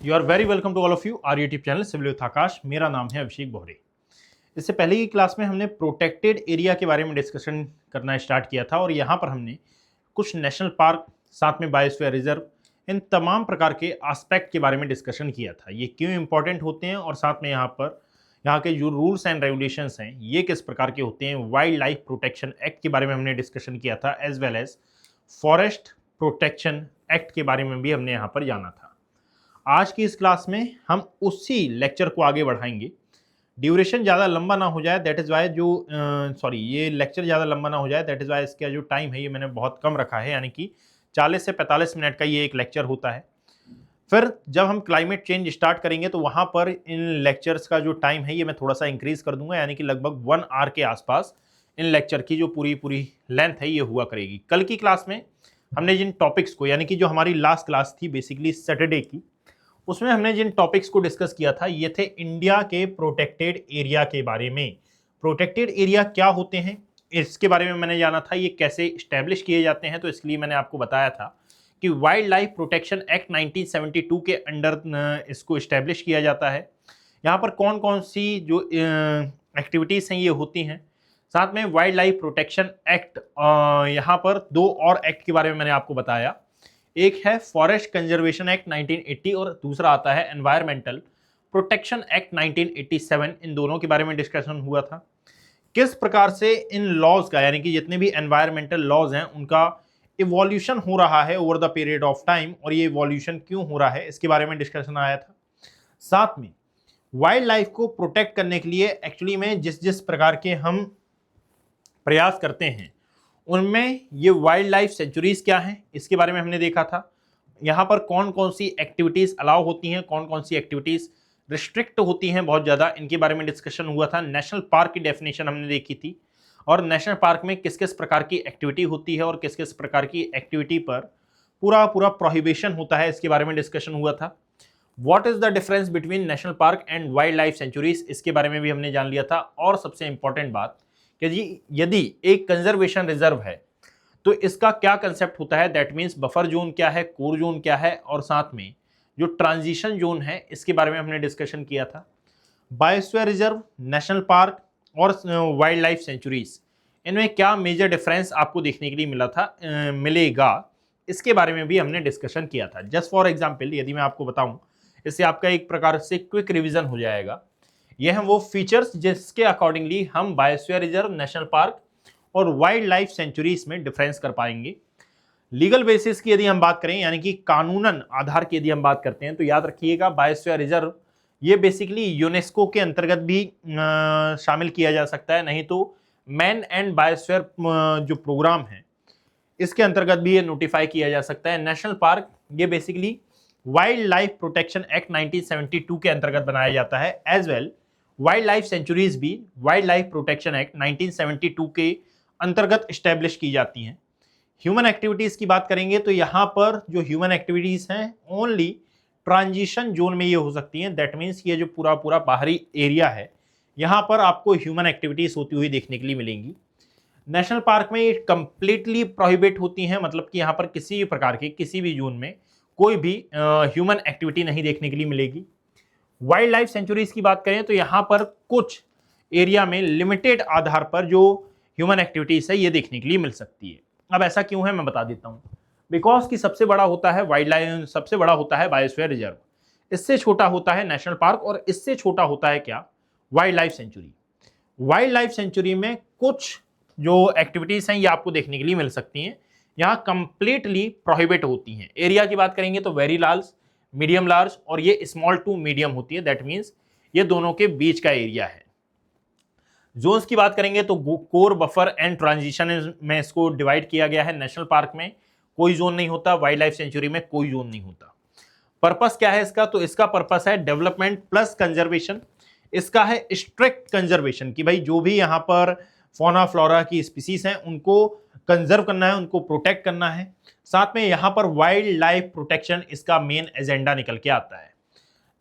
You are very welcome to all of you our YouTube channel civil with Aakash. मेरा नाम है अभिषेक बोहरे। इससे पहले की क्लास में हमने प्रोटेक्टेड एरिया के बारे में डिस्कशन करना स्टार्ट किया था और यहाँ पर हमने कुछ नेशनल पार्क, साथ में बायोस्फीयर रिजर्व, इन तमाम प्रकार के एस्पेक्ट के बारे में डिस्कशन किया था। ये क्यों इंपॉर्टेंट होते हैं और साथ में यहाँ के जो रूल्स एंड रेगुलेशंस हैं ये किस प्रकार के होते हैं। वाइल्ड लाइफ प्रोटेक्शन एक्ट के बारे में हमने डिस्कशन किया था, as well as forest protection act के बारे में भी हमने यहाँ पर जाना था। आज की इस क्लास में हम उसी लेक्चर को आगे बढ़ाएंगे। ड्यूरेशन ज़्यादा लंबा ना हो जाए, दैट इज़ वाई ये लेक्चर ज़्यादा लंबा ना हो जाए, दैट इज़ वाई इसका जो टाइम है ये मैंने बहुत कम रखा है, यानी कि 40 से 45 मिनट का ये एक लेक्चर होता है। फिर जब हम क्लाइमेट चेंज स्टार्ट करेंगे तो वहाँ पर इन लेक्चर्स का जो टाइम है ये मैं थोड़ा सा इंक्रीज़ कर दूंगा, यानी कि लगभग 1 आवर के आसपास इन लेक्चर की जो पूरी लेंथ है ये हुआ करेगी। कल की क्लास में हमने जिन टॉपिक्स को, यानी कि जो हमारी लास्ट क्लास थी बेसिकली सैटरडे की, उसमें हमने जिन टॉपिक्स को डिस्कस किया था ये थे इंडिया के प्रोटेक्टेड एरिया के बारे में। प्रोटेक्टेड एरिया क्या होते हैं इसके बारे में मैंने जाना था, ये कैसे इस्टेब्लिश किए जाते हैं। तो इसलिए मैंने आपको बताया था कि वाइल्ड लाइफ प्रोटेक्शन एक्ट 1972 के अंडर इसको इस्टेब्लिश किया जाता है। यहाँ पर कौन कौन सी जो एक्टिविटीज़ हैं ये होती हैं। साथ में वाइल्ड लाइफ प्रोटेक्शन एक्ट, यहाँ पर दो और एक्ट के बारे में मैंने आपको बताया। एक है फॉरेस्ट कंजर्वेशन एक्ट 1980 और दूसरा आता है एनवायरमेंटल प्रोटेक्शन एक्ट 1987। इन दोनों के बारे में डिस्कशन हुआ था। किस प्रकार से इन लॉज का, यानी कि जितने भी एनवायरमेंटल लॉज हैं उनका इवोल्यूशन हो रहा है over the period of time, और ये इवोल्यूशन क्यों हो रहा है इसके बारे में डिस्कशन आया था। साथ में वाइल्ड लाइफ को प्रोटेक्ट करने के लिए एक्चुअली में जिस जिस प्रकार के हम प्रयास करते हैं उनमें ये वाइल्ड लाइफ सेंचुरीज क्या हैं इसके बारे में हमने देखा था। यहाँ पर कौन कौन सी एक्टिविटीज़ अलाउ होती हैं, कौन कौन सी एक्टिविटीज़ रिस्ट्रिक्ट होती हैं बहुत ज़्यादा, इनके बारे में डिस्कशन हुआ था। नेशनल पार्क की डेफिनेशन हमने देखी थी और नेशनल पार्क में किस किस प्रकार की एक्टिविटी होती है और किस किस प्रकार की एक्टिविटी पर पूरा प्रोहिबिशन होता है, इसके बारे में डिस्कशन हुआ था। What is the difference between national park and wild life sanctuaries, इसके बारे में भी हमने जान लिया था। और सबसे इंपॉर्टेंट बात कि जी यदि एक कंजर्वेशन रिजर्व है तो इसका क्या कंसेप्ट होता है, दैट मीन्स बफर जोन क्या है, कोर जोन क्या है, और साथ में जो ट्रांजिशन जोन है इसके बारे में हमने डिस्कशन किया था। बायोस्फीयर रिजर्व, नेशनल पार्क और वाइल्ड लाइफ सेंचुरीज, इनमें क्या मेजर डिफरेंस आपको देखने के लिए मिलेगा, इसके बारे में भी हमने डिस्कशन किया था। जस्ट फॉर एग्जाम्पल यदि मैं आपको बताऊं, इससे आपका एक प्रकार से क्विक रिविजन हो जाएगा। यह हैं वो फीचर्स जिसके अकॉर्डिंगली हम बायोस्फीयर रिजर्व, नेशनल पार्क और वाइल्ड लाइफ सेंचुरीज में डिफरेंस कर पाएंगे। लीगल बेसिस की यदि हम बात करें, यानी कि कानूनन आधार की यदि हम बात करते हैं, तो याद रखिएगा बायोस्फीयर रिजर्व ये बेसिकली यूनेस्को के अंतर्गत भी शामिल किया जा सकता है, नहीं तो मैन एंड बायोस्फीयर जो प्रोग्राम है इसके अंतर्गत भी ये नोटिफाई किया जा सकता है। नेशनल पार्क ये basically wild life protection act 1972 के अंतर्गत बनाया जाता है। As well wild life sanctuaries भी वाइल्ड लाइफ प्रोटेक्शन एक्ट 1972 के अंतर्गत स्टैब्लिश की जाती हैं। ह्यूमन एक्टिविटीज़ की बात करेंगे तो यहाँ पर जो ह्यूमन एक्टिविटीज़ हैं ओनली ट्रांजिशन जोन में ये हो सकती हैं, दैट मीन्स ये जो पूरा बाहरी एरिया है यहाँ पर आपको ह्यूमन एक्टिविटीज़ होती हुई देखने के लिए मिलेंगी। नेशनल पार्क में ये कंप्लीटली प्रोहिबिट होती हैं, मतलब कि यहाँ पर किसी भी प्रकार के किसी भी जोन में कोई भी ह्यूमन एक्टिविटी नहीं देखने के लिए मिलेगी। वाइल्ड लाइफ सेंचुरीज की बात करें तो यहाँ पर कुछ एरिया में लिमिटेड आधार पर जो ह्यूमन एक्टिविटीज है ये देखने के लिए मिल सकती है। अब ऐसा क्यों है मैं बता देता हूँ। बिकॉज कि सबसे बड़ा होता है वाइल्ड लाइफ, सबसे बड़ा होता है बायोस्फीयर रिजर्व, इससे छोटा होता है नेशनल पार्क और इससे छोटा होता है क्या, wild life century. Wild life century में कुछ जो एक्टिविटीज हैं ये आपको देखने के लिए मिल सकती हैं, यहाँ कंप्लीटली प्रोहिबिट होती हैं। एरिया की बात करेंगे तो वेरी लार्ज, मीडियम लार्ज और ये स्मॉल टू मीडियम होती है, दैट मीन्स ये दोनों के बीच का एरिया है। जोन्स की बात करेंगे तो कोर, बफर एंड ट्रांजिशन में इसको डिवाइड किया गया है। नेशनल पार्क में कोई जोन नहीं होता, वाइल्ड लाइफ सेंचुरी में कोई जोन नहीं होता। पर्पस क्या है इसका, तो इसका पर्पस है डेवलपमेंट प्लस कंजर्वेशन। इसका है स्ट्रिक्ट कंजर्वेशन कि भाई जो भी यहाँ पर फौना फ्लोरा की स्पीसीज हैं उनको कंजर्व करना है, उनको प्रोटेक्ट करना है। साथ में यहाँ पर वाइल्ड लाइफ प्रोटेक्शन इसका मेन एजेंडा निकल के आता है।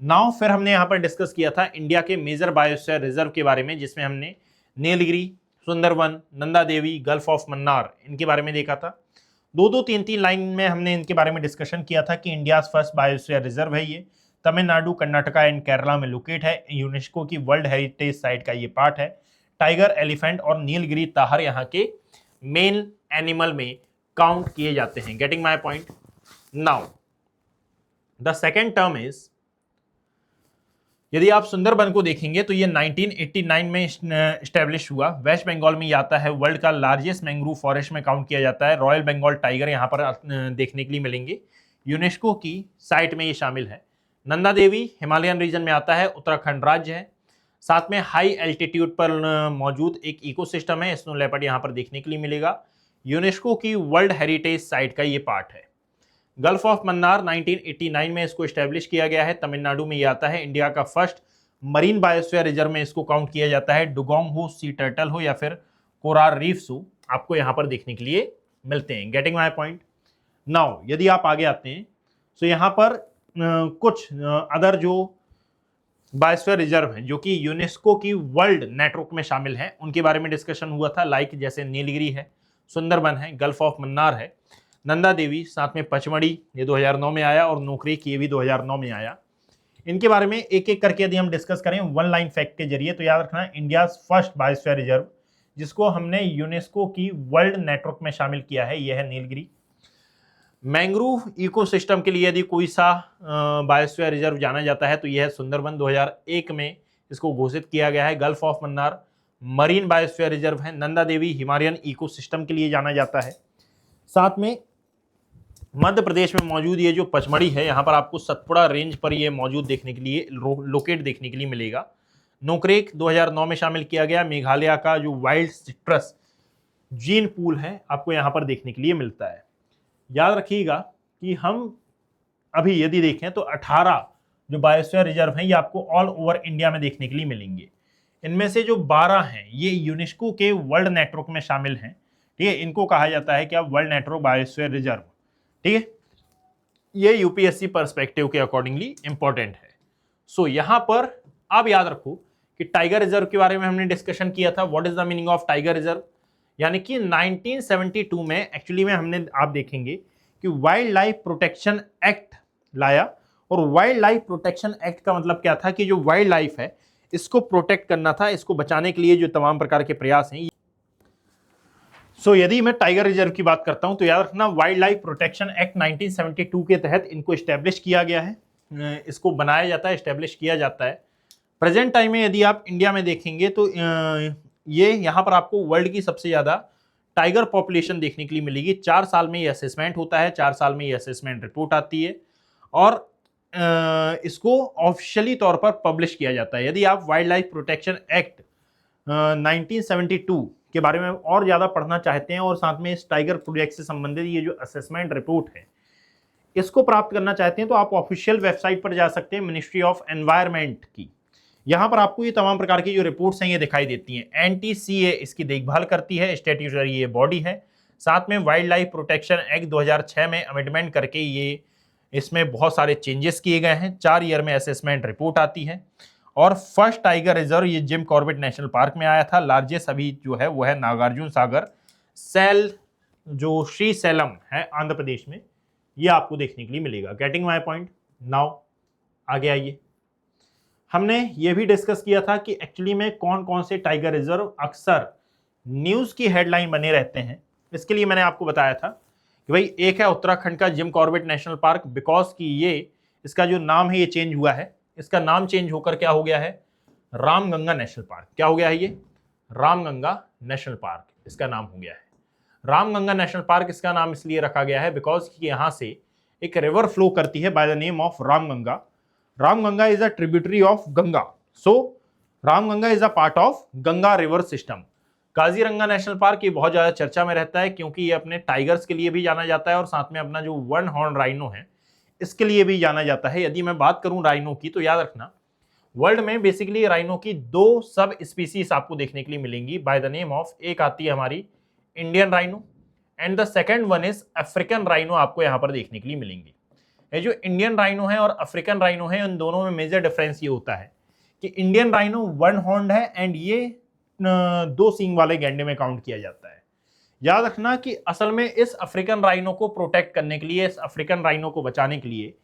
नाउ फिर हमने यहाँ पर डिस्कस किया था इंडिया के मेजर बायोस्फीयर रिजर्व के बारे में, जिसमें हमने नीलगिरी, सुंदरवन, नंदा देवी, गल्फ ऑफ मन्नार इनके बारे में देखा था। दो तीन लाइन में हमने इनके बारे में डिस्कशन किया था कि इंडिया फर्स्ट बायोस्फीयर रिजर्व है ये, तमिलनाडु, कर्नाटका एंड केरला में लोकेट है। यूनेस्को की वर्ल्ड हेरिटेज साइट का ये पार्ट है। टाइगर, एलिफेंट और नीलगिरी ताहर यहाँ के मेन एनिमल में काउंट किए जाते हैं। Getting my point? Now the second term is, यदि आप सुंदरबन को देखेंगे तो ये 1989 में स्टैब्लिश हुआ। वेस्ट बंगाल में ये आता है। वर्ल्ड का लार्जेस्ट मैंग्रोव फॉरेस्ट में काउंट किया जाता है। रॉयल बंगाल टाइगर यहाँ पर देखने के लिए मिलेंगे। यूनेस्को की साइट में ये शामिल है। नंदा देवी हिमालयन रीजन में आता है, उत्तराखंड राज्य है। साथ में हाई एल्टीट्यूड पर मौजूद एक इकोसिस्टम है, स्नो लेपर्ड यहाँ पर देखने के लिए मिलेगा। यूनेस्को की वर्ल्ड हेरिटेज साइट का ये पार्ट है। गल्फ ऑफ मन्नार 1989 में इसको स्टैब्लिश किया गया है, तमिलनाडु में ये आता है। इंडिया का फर्स्ट मरीन बायोस्फीयर रिजर्व में इसको काउंट किया जाता है। डुगोंग हो, सी टर्टल हो या फिर कोराल रीफ्स हो, आपको यहाँ पर देखने के लिए मिलते हैं। Getting my point? नाउ यदि आप आगे आते हैं तो यहाँ पर कुछ अदर जो बायोस्फीयर रिजर्व हैं जो कि यूनेस्को की वर्ल्ड नेटवर्क में शामिल हैं, उनके बारे में डिस्कशन हुआ था। लाइक जैसे नीलगिरी है, सुंदरबन है, गल्फ ऑफ मन्नार है, नंदा देवी, साथ में पचमढ़ी ये 2009 में आया, और नोकरेक ये भी 2009 में आया। इनके बारे में एक एक करके यदि हम डिस्कस करें वन लाइन फैक्ट के जरिए, तो याद रखना इंडिया फर्स्ट बायोस्फीयर रिजर्व जिसको हमने यूनेस्को की वर्ल्ड नेटवर्क में शामिल किया है, यह है नीलगिरी। मैंग्रोव इकोसिस्टम के लिए यदि कोई सा बायोस्फीयर रिजर्व जाना जाता है तो यह है सुंदरबन, 2001 में इसको घोषित किया गया है। Gulf of Mannar marine biosphere reserve है। नंदा देवी हिमालयन इकोसिस्टम के लिए जाना जाता है। साथ में मध्य प्रदेश में मौजूद ये जो पचमढ़ी है, यहाँ पर आपको सतपुड़ा रेंज पर ये मौजूद देखने के लिए लोकेट देखने के लिए मिलेगा। नोकरेक 2009 में शामिल किया गया। मेघालय का जो वाइल्ड सिट्रस जीन पूल है आपको यहाँ पर देखने के लिए मिलता है। याद रखिएगा कि हम अभी यदि देखें तो 18 जो बायोस्फीयर रिजर्व हैं ये आपको ऑल ओवर इंडिया में देखने के लिए मिलेंगे। इनमें से जो 12 हैं ये यूनेस्को के वर्ल्ड नेटवर्क में शामिल हैं। ठीक है, इनको कहा जाता है क्या? World network biosphere reserve. ठीक है, ये यूपीएससी पर्सपेक्टिव के अकॉर्डिंगली इंपॉर्टेंट है। सो यहां पर आप याद रखो कि टाइगर रिजर्व के बारे में हमने डिस्कशन किया था। What is the meaning of tiger reserve? यानी कि 1972 में एक्चुअली में हमने, आप देखेंगे कि वाइल्ड लाइफ प्रोटेक्शन एक्ट लाया, और वाइल्ड लाइफ प्रोटेक्शन एक्ट का मतलब क्या था कि जो वाइल्ड लाइफ है इसको प्रोटेक्ट करना था, इसको बचाने के लिए जो तमाम प्रकार के प्रयास हैं। सो यदि मैं टाइगर रिजर्व की बात करता हूं तो याद रखना वाइल्ड लाइफ प्रोटेक्शन एक्ट 1972 के तहत इनको स्टैब्लिश किया गया है, इसको बनाया जाता है, स्टैब्लिश किया जाता है। प्रेजेंट टाइम में यदि आप इंडिया में देखेंगे तो ये यहाँ पर आपको वर्ल्ड की सबसे ज़्यादा टाइगर पॉपुलेशन देखने के लिए मिलेगी। 4 साल में ये असेसमेंट होता है, 4 साल में ये असेसमेंट रिपोर्ट आती है, और इसको ऑफिशियली तौर पर पब्लिश किया जाता है। यदि आप वाइल्ड लाइफ प्रोटेक्शन एक्ट 1972 के बारे में और ज़्यादा पढ़ना चाहते हैं और साथ में इस टाइगर प्रोजेक्ट से संबंधित ये जो असेसमेंट रिपोर्ट है इसको प्राप्त करना चाहते हैं तो आप ऑफिशियल वेबसाइट पर जा सकते हैं मिनिस्ट्री ऑफ एनवायरनमेंट की। यहाँ पर आपको ये तमाम प्रकार की जो रिपोर्ट्स हैं ये दिखाई देती हैं। NTCA इसकी देखभाल करती है, स्टैट्यूटरी ये बॉडी है। साथ में वाइल्ड लाइफ प्रोटेक्शन एक्ट 2006 में अमेंडमेंट करके ये इसमें बहुत सारे चेंजेस किए गए हैं। 4 ईयर में असेसमेंट रिपोर्ट आती है। और फर्स्ट टाइगर रिजर्व ये जिम कॉर्बेट नेशनल पार्क में आया था। लार्जेस्ट अभी जो है वो है नागार्जुन सागर सेल, जो श्री सैलम है आंध्र प्रदेश में, ये आपको देखने के लिए मिलेगा। Getting my point? नाउ आगे आइए। हमने ये भी डिस्कस किया था कि एक्चुअली में कौन कौन से टाइगर रिजर्व अक्सर न्यूज़ की हेडलाइन बने रहते हैं। इसके लिए मैंने आपको बताया था कि भाई एक है उत्तराखंड का Jim Corbett national park, because कि ये इसका जो नाम है ये चेंज हुआ है। इसका नाम चेंज होकर क्या हो गया है? Ramganga national park. क्या हो गया है? ये रामगंगा नेशनल पार्क इसका नाम हो गया है। रामगंगा नेशनल पार्क इसका नाम इसलिए रखा गया है बिकॉज कि यहाँ से एक रिवर फ्लो करती है by the name of Ramganga. Ramganga is a tributary of Ganga, so Ramganga is a part of Ganga river system. Kaziranga national park ये बहुत ज़्यादा चर्चा में रहता है क्योंकि ये अपने टाइगर्स के लिए भी जाना जाता है और साथ में अपना जो वन हॉर्न राइनो है इसके लिए भी जाना जाता है। यदि मैं बात करूं राइनो की तो याद रखना वर्ल्ड में बेसिकली राइनो की 2 सब स्पीसीज आपको देखने के लिए मिलेंगी बाय द नेम ऑफ, एक आती है हमारी Indian rhino and the second one is African rhino, आपको यहाँ पर देखने के लिए मिलेंगी। ये जो इंडियन राइनो है और अफ्रीकन राइनो है उन दोनों में मेजर डिफरेंस ये होता है कि इंडियन राइनो वन हॉर्न्ड है एंड ये 2 सींग वाले गैंडे में काउंट किया जाता है। याद रखना कि असल में इस अफ्रीकन राइनो को प्रोटेक्ट करने के लिए, इस अफ्रीकन राइनो को बचाने के लिए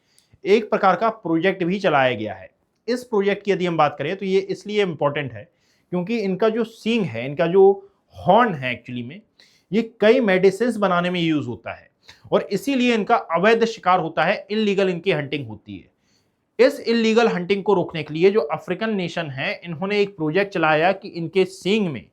एक प्रकार का प्रोजेक्ट भी चलाया गया है। इस प्रोजेक्ट की यदि हम बात करें तो ये इसलिए इंपॉर्टेंट है क्योंकि इनका जो सींग है, इनका जो हॉर्न है, एक्चुअली में ये कई मेडिसिन बनाने में यूज होता है और इसीलिए इनका अवैध शिकार होता है, इलीगल इनकी हंटिंग होती है। इस इलीगल हंटिंग को रोकने के लिए जो अफ्रीकन नेशन है, इन्होंने एक प्रोजेक्ट चलाया कि इनके सींग में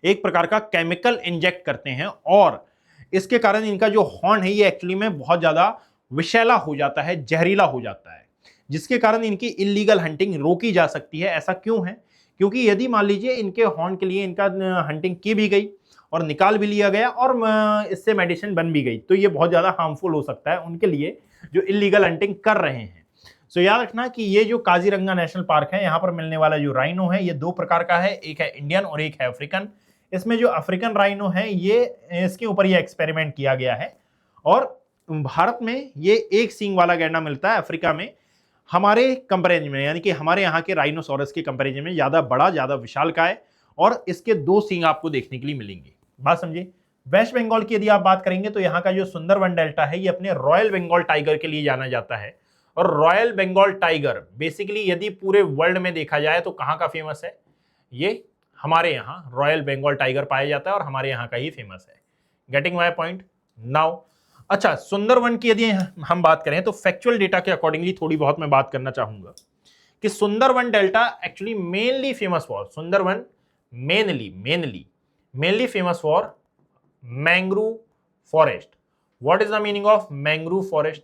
एक प्रकार का केमिकल इंजेक्ट करते हैं और इसके कारण इनका जो हॉर्न है ये एक्चुअली में बहुत ज्यादा विषैला हो जाता है, जहरीला हो जाता है, जिसके कारण इनकी इलीगल हंटिंग रोकी जा सकती है। ऐसा क्यों है? क्योंकि यदि मान लीजिए इनके हॉर्न के लिए इनका हंटिंग की भी गई और निकाल भी लिया गया और इससे मेडिसिन बन भी गई, तो ये बहुत ज्यादा हार्मफुल हो सकता है उनके लिए जो इलीगल हंटिंग कर रहे हैं। सो याद रखना कि ये जो काजीरंगा नेशनल पार्क है, यहाँ पर मिलने वाला जो राइनो है ये दो प्रकार का है, एक है इंडियन और एक है अफ्रीकन। इसमें जो अफ्रीकन राइनो है ये इसके ऊपर ये एक्सपेरिमेंट किया गया है और भारत में ये एक सींग वाला गैंडा मिलता है, अफ्रीका में हमारे कंपेरिजन में, यानी कि हमारे यहाँ के राइनोसोरस के कंपेरिजन में ज्यादा बड़ा, ज्यादा विशालकाय और इसके दो सींग आपको देखने के लिए मिलेंगे। बात समझे? वेस्ट बंगाल की यदि आप बात करेंगे तो यहाँ का जो सुंदरवन डेल्टा है ये अपने रॉयल बंगाल टाइगर के लिए जाना जाता है और रॉयल बंगाल टाइगर बेसिकली यदि पूरे वर्ल्ड में देखा जाए तो कहाँ का फेमस है? ये हमारे यहाँ रॉयल बंगाल टाइगर पाया जाता है और हमारे यहाँ का ही फेमस है। Getting my point now? अच्छा, सुंदरवन की यदि हम बात करें तो फैक्चुअल डेटा के अकॉर्डिंगली थोड़ी बहुत मैं बात करना चाहूंगा कि Sundarban delta actually mainly famous for, Sundarban mainly famous for mangrove forest. What is the meaning of mangrove forest?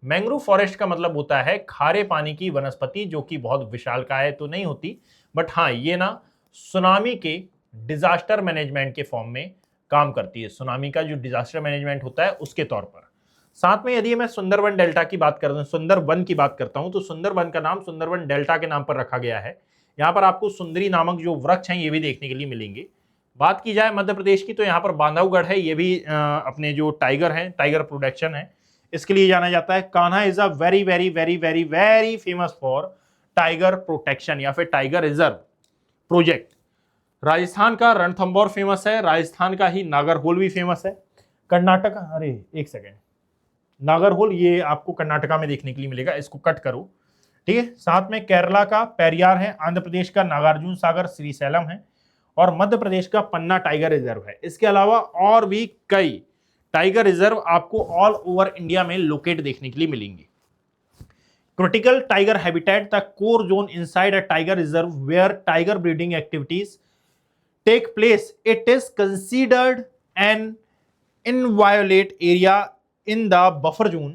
Mangrove forest का मतलब होता है खारे पानी की वनस्पति, जो कि बहुत विशालकाय तो नहीं होती, बट हाँ ये ना सुनामी के डिजास्टर मैनेजमेंट के फॉर्म में काम करती है। सुनामी का जो डिजास्टर मैनेजमेंट होता है उसके तौर पर। साथ में यदि मैं सुंदरवन डेल्टा की बात करता हूं, सुंदरवन की बात करता हूं, तो सुंदरवन का नाम सुंदरवन डेल्टा के नाम पर रखा गया है। यहाँ पर आपको सुंदरी नामक जो वृक्ष हैं ये भी देखने के लिए मिलेंगे। बात की जाए मध्य प्रदेश की तो यहाँ पर बांधवगढ़ है, ये भी अपने जो टाइगर है, टाइगर प्रोटेक्शन है, इसके लिए जाना जाता है। Kanha is a very very very very very famous for tiger protection या फिर टाइगर रिजर्व प्रोजेक्ट। राजस्थान का रणथंभौर फेमस है, राजस्थान का ही नागरहोल भी फेमस है। कर्नाटक, अरे एक सेकेंड, नागरहोल ये आपको कर्नाटका में देखने के लिए मिलेगा, इसको कट करो, ठीक है। साथ में केरला का पेरियार है, आंध्र प्रदेश का नागार्जुन सागर श्रीशैलम है और मध्य प्रदेश का पन्ना टाइगर रिजर्व है। इसके अलावा और भी कई टाइगर रिजर्व आपको ऑल ओवर इंडिया में लोकेट देखने के लिए मिलेंगे। Critical tiger habitat, the core zone inside a tiger reserve where tiger breeding activities take place. It is considered an inviolate area in the buffer zone.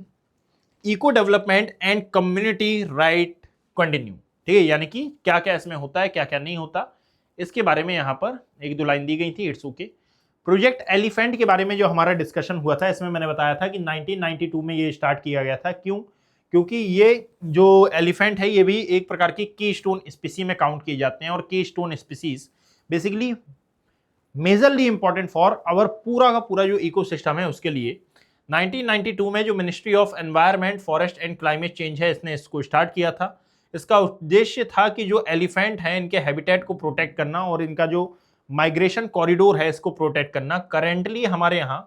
Eco development and community right continue. ठीक है, यानी कि क्या क्या इसमें होता है, क्या क्या नहीं होता, इसके बारे में यहाँ पर एक दो लाइन दी गई थी। It's okay. प्रोजेक्ट एलिफेंट के बारे में जो हमारा डिस्कशन हुआ था, इसमें मैंने बताया था कि 1992 में ये स्टार्ट किया गया था। क्यों? क्योंकि ये जो एलिफेंट है ये भी एक प्रकार की की स्टोन स्पीसी में काउंट किए जाते हैं और keystone species basically majorly important for our पूरा का पूरा जो इकोसिस्टम है उसके लिए। 1992 में जो ministry of environment, forest and climate change है, इसने इसको स्टार्ट किया था। इसका उद्देश्य था कि जो एलिफेंट है इनके हैबिटेट को प्रोटेक्ट करना और इनका जो माइग्रेशन कॉरिडोर है इसको प्रोटेक्ट करना। करेंटली हमारे यहाँ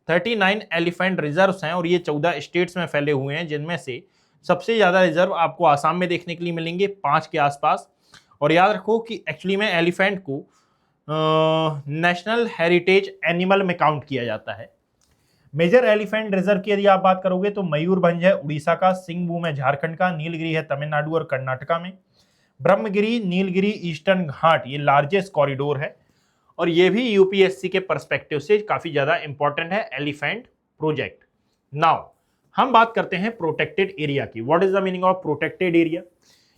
39 एलिफेंट रिजर्व्स हैं और ये 14 स्टेट्स में फैले हुए हैं, जिनमें से सबसे ज़्यादा रिजर्व आपको आसाम में देखने के लिए मिलेंगे, 5 के आसपास। और याद रखो कि एक्चुअली में एलिफेंट को नेशनल हेरिटेज एनिमल में काउंट किया जाता है। मेजर एलिफेंट रिजर्व की यदि आप बात करोगे तो मयूरभंज है उड़ीसा का, सिंहभूम है झारखंड का, नीलगिरी है तमिलनाडु और कर्नाटका में, ब्रह्मगिरी, नीलगिरी, ईस्टर्न घाट ये लार्जेस्ट कॉरिडोर है और ये भी यूपीएससी के पर्सपेक्टिव से काफी ज्यादा इंपॉर्टेंट है एलिफेंट प्रोजेक्ट। नाउ हम बात करते हैं प्रोटेक्टेड एरिया की। What is the meaning of protected area?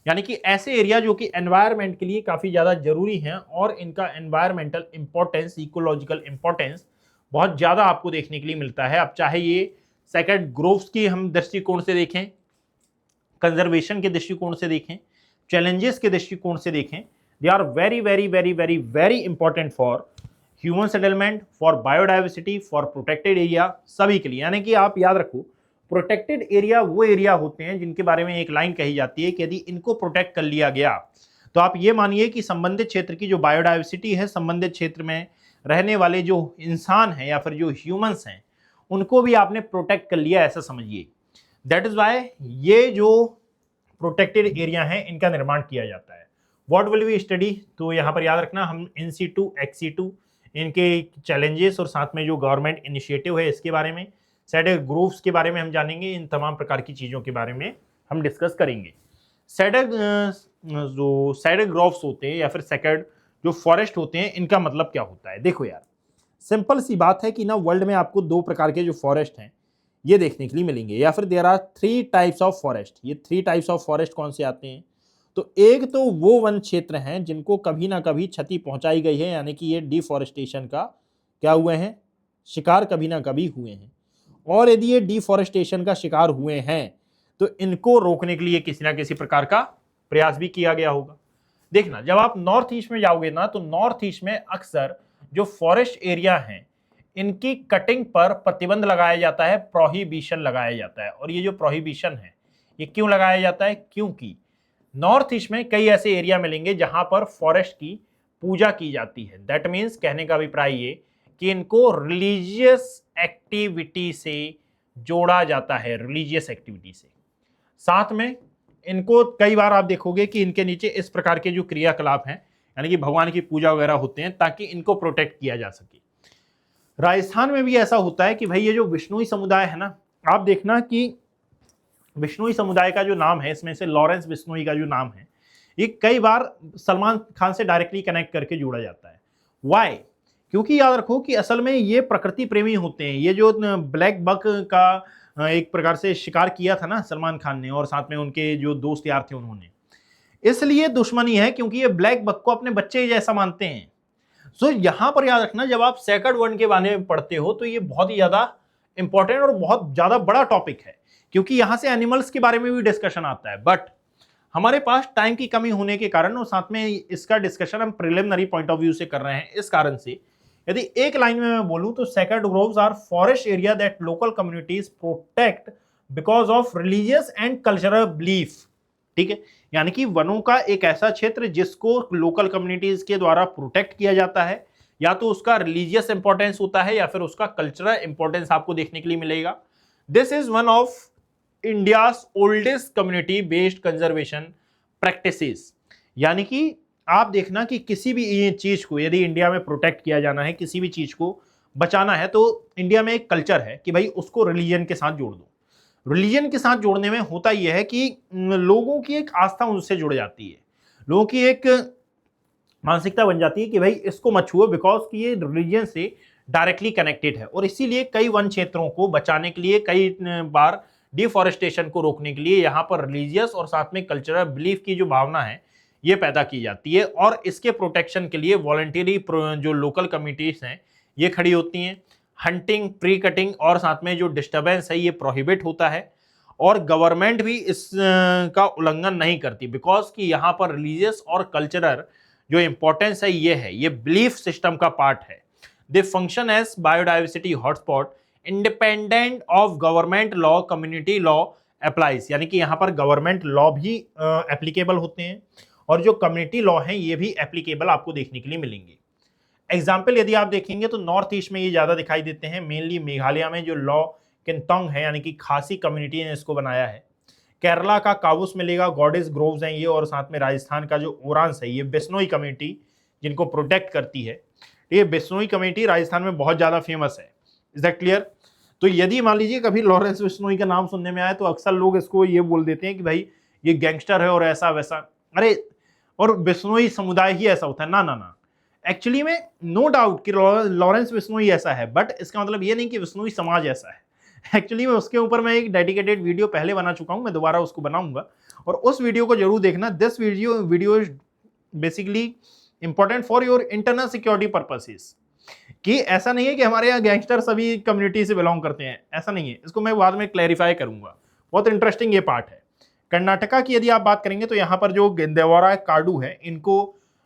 यानी कि ऐसे एरिया जो कि एनवायरनमेंट के लिए काफी ज्यादा जरूरी हैं और इनका एनवायरमेंटल इंपॉर्टेंस, इकोलॉजिकल इंपॉर्टेंस बहुत ज्यादा आपको देखने के लिए मिलता है। अब चाहे ये सेकेंड ग्रोव्स की हम दृष्टिकोण से देखें, कंजर्वेशन के दृष्टिकोण से देखें, चैलेंजेस के दृष्टिकोण से देखें, they are very very very very very important for human settlement, for biodiversity, for protected area, सभी के लिए। यानी कि आप याद रखो प्रोटेक्टेड एरिया वो एरिया होते हैं जिनके बारे में एक लाइन कही जाती है कि यदि इनको प्रोटेक्ट कर लिया गया तो आप ये मानिए कि संबंधित क्षेत्र की जो बायोडाइवर्सिटी है, संबंधित क्षेत्र में रहने वाले जो इंसान हैं या फिर जो ह्यूमंस हैं, उनको भी आपने प्रोटेक्ट कर लिया, ऐसा समझिए। दैट इज वाई ये जो प्रोटेक्टेड एरिया है इनका निर्माण किया जाता है। व्हाट विल वी स्टडी, तो यहाँ पर याद रखना हम इन सीटू एक्स-सीटू इनके चैलेंजेस और साथ में जो गवर्नमेंट इनिशिएटिव है इसके बारे में, सैडर ग्रोव्स के बारे में हम जानेंगे, इन तमाम प्रकार की चीज़ों के बारे में हम डिस्कस करेंगे। सैडर जो सैडर ग्रोव्स होते हैं या फिर सेकर्ड जो फॉरेस्ट होते हैं इनका मतलब क्या होता है। देखो यार, सिंपल सी बात है कि ना वर्ल्ड में आपको दो प्रकार के जो फॉरेस्ट हैं ये देखने के लिए मिलेंगे, या फिर there are 3 types of forest. ये 3 टाइप्स ऑफ फॉरेस्ट कौन से आते हैं, तो एक तो वो वन क्षेत्र हैं जिनको कभी ना कभी क्षति पहुंचाई गई है, यानी कि ये डिफॉरेस्टेशन का क्या हुए हैं, शिकार कभी ना कभी हुए हैं। और यदि ये डिफॉरेस्टेशन का शिकार हुए हैं तो इनको रोकने के लिए किसी ना किसी प्रकार का प्रयास भी किया गया होगा। देखना, जब आप नॉर्थ ईस्ट में जाओगे ना तो नॉर्थ ईस्ट में अक्सर जो फॉरेस्ट एरिया हैं इनकी कटिंग पर प्रतिबंध लगाया जाता है, प्रोहिबिशन लगाया जाता है। और ये जो प्रोहिबिशन है ये क्यों लगाया जाता है, क्योंकि नॉर्थ ईस्ट में कई ऐसे एरिया मिलेंगे जहां पर फॉरेस्ट की पूजा की जाती है। दैट मीन्स कहने का अभिप्राय ये कि इनको रिलीजियस एक्टिविटी से जोड़ा जाता है, रिलीजियस एक्टिविटी से। साथ में इनको कई बार आप देखोगे कि इनके नीचे इस प्रकार के जो क्रियाकलाप हैं यानी कि भगवान की पूजा वगैरह होते हैं ताकि इनको प्रोटेक्ट किया जा सके। राजस्थान में भी ऐसा होता है कि भाई ये जो विष्णुई समुदाय है ना, आप देखना कि विष्णुई समुदाय का जो नाम है इसमें से लॉरेंस बिश्नोई का जो नाम है ये कई बार सलमान खान से डायरेक्टली कनेक्ट करके जोड़ा जाता है। वाई, क्योंकि याद रखो कि असल में ये प्रकृति प्रेमी होते हैं। ये जो ब्लैक बक का एक प्रकार से शिकार किया था ना सलमान खान ने और साथ में उनके जो दोस्त यार थे उन्होंने, इसलिए दुश्मनी है क्योंकि ये ब्लैक बक को अपने बच्चे जैसा मानते हैं। सो यहां पर याद रखना, जब आप सेकंड वन के बारे में पढ़ते हो तो ये बहुत ही ज्यादा इंपॉर्टेंट और बहुत ज्यादा बड़ा टॉपिक है क्योंकि यहां से एनिमल्स के बारे में भी डिस्कशन आता है। बट हमारे पास टाइम की कमी होने के कारण और साथ में इसका डिस्कशन हम प्रिलिमिनरी पॉइंट ऑफ व्यू से कर रहे हैं, इस कारण से यदि एक लाइन में मैं बोलूं तो sacred groves are forest area that local communities protect because of religious and cultural belief. ठीक है, यानी कि वनों का एक ऐसा क्षेत्र जिसको लोकल कम्युनिटीज के द्वारा प्रोटेक्ट किया जाता है, या तो उसका रिलीजियस इंपॉर्टेंस होता है या फिर उसका कल्चरल इंपॉर्टेंस आपको देखने के लिए मिलेगा। This is one of India's oldest community based conservation practices. यानी कि आप देखना कि किसी भी चीज को यदि इंडिया में प्रोटेक्ट किया जाना है, किसी भी चीज को बचाना है, तो इंडिया में एक कल्चर है कि भाई उसको रिलीजन के साथ जोड़ दो। रिलीजन के साथ जोड़ने में होता यह है कि लोगों की एक आस्था उनसे जुड़ जाती है, लोगों की एक मानसिकता बन जाती है कि भाई इसको मत छुओ बिकॉज कि ये रिलीजन से डायरेक्टली कनेक्टेड है। और इसीलिए कई वन क्षेत्रों को बचाने के लिए, कई बार डिफॉरेस्टेशन को रोकने के लिए यहाँ पर रिलीजियस और साथ में कल्चरल बिलीफ की जो भावना है ये पैदा की जाती है। और इसके प्रोटेक्शन के लिए वॉलंटरी जो लोकल कमिटीज हैं ये खड़ी होती हैं। हंटिंग, ट्री कटिंग और साथ में जो डिस्टर्बेंस है ये प्रोहिबिट होता है और गवर्नमेंट भी इस का उल्लंघन नहीं करती बिकॉज कि यहाँ पर रिलीजियस और कल्चरल जो इंपॉर्टेंस है ये बिलीफ सिस्टम का पार्ट है। They function as biodiversity hotspot independent of government law, community law applies. यानी कि यहाँ पर गवर्नमेंट लॉ भी एप्लीकेबल होते हैं और जो कम्युनिटी लॉ हैं ये भी एप्लीकेबल आपको देखने के लिए मिलेंगे। एग्जाम्पल यदि आप देखेंगे तो नॉर्थ ईस्ट में ये ज्यादा दिखाई देते हैं, मेनली मेघालय में जो लॉ किंतोंग है यानी कि खासी कम्युनिटी ने इसको बनाया है। केरला का कावुस मिलेगा, गॉडेस ग्रोव्स हैं ये, और साथ में राजस्थान का जो ओरांस है ये बिश्नोई कम्युनिटी जिनको प्रोटेक्ट करती है। ये बिश्नोई कम्युनिटी राजस्थान में बहुत ज्यादा फेमस है। Is that clear? तो यदि मान लीजिए कभी लॉरेंस बिश्नोई का नाम सुनने में आए तो अक्सर लोग इसको ये बोल देते हैं कि भाई ये गैंगस्टर है और ऐसा वैसा, अरे और बिश्नोई समुदाय ही ऐसा होता है। ना ना ना, एक्चुअली में नो डाउट कि लॉरेंस बिश्नोई ऐसा है, बट इसका मतलब ये नहीं कि बिश्नोई समाज ऐसा है। एक्चुअली में उसके ऊपर मैं एक डेडिकेटेड वीडियो पहले बना चुका हूं, मैं दोबारा उसको बनाऊंगा और उस वीडियो को जरूर देखना। This video is basically important for your internal security purposes. कि ऐसा नहीं है कि हमारे यहाँ गैंगस्टर सभी कम्युनिटी से बिलोंग करते हैं, ऐसा नहीं है। इसको मैं बाद में क्लैरिफाई करूंगा, बहुत इंटरेस्टिंग ये पार्ट है। कर्नाटका की यदि आप बात करेंगे तो यहाँ पर जो देवरा काडू है इनको